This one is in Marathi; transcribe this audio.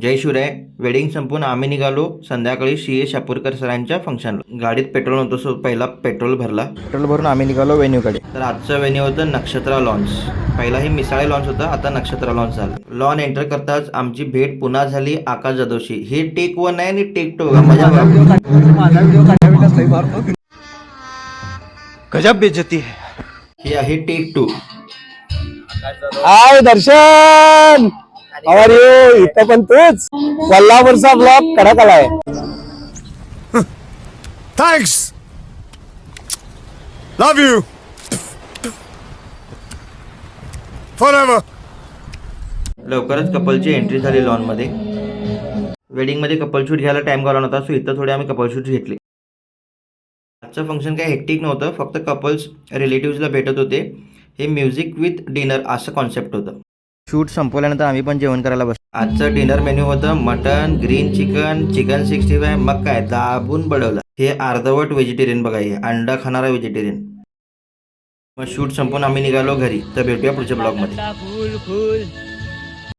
जय शिवराय. वेडिंग संपून आम्ही निघालो संध्याकाळी सी.ए. शापूरकर सरांच्या फंक्शनला. गाडीत पेट्रोल नव्हतं, सो पहिला पेट्रोल भरून आम्ही निघालो व्हेन्यूकडे. तर आजचं व्हेन्यू होतं नक्षत्रा लॉन्च. पहिला हे मिसाळे लॉन्च होतं, आता नक्षत्रा लॉन्च झालं. लॉन एंटर करताच आमची भेट पुन्हा झाली आकाश जाधवशी. हे टेक 1 आहे आणि टेक 2. गजब बेइज्जती है. हे आहे take 2. Hi Darshan, how are you? इथं पण तूच. कोल्हापूरचा ब्लॉग कडक आलाय. Thanks, love you forever. लवकरच कपलची एंट्री झाली लॉनमध्ये. वेडिंगमध्ये कपल शूट घ्यायला टाइम घालवला नव्हता, सो इथं थोडे आम्ही कपल शूट घेतले. आजचं फंक्शन काय हेक्टिक नव्हतं, फक्त कपल्स रिलेटिव्सला भेटत होते. हे म्युझिक विथ डिनर असं कॉन्सेप्ट होतं. शूट संपवल्यानंतर आम्ही पण जेवण करायला बसलो. आजचं डिनर मेन्यू होतं मटन, ग्रीन चिकन, चिकन 65. मग काय दाबून बडवलं. हे अर्धवट व्हेजिटेरियन बघा, हे अंडा खाणारा व्हेजिटेरियन. मग शूट संपून आम्ही निघालो घरी. तर भेटूया पुढच्या ब्लॉगमध्ये.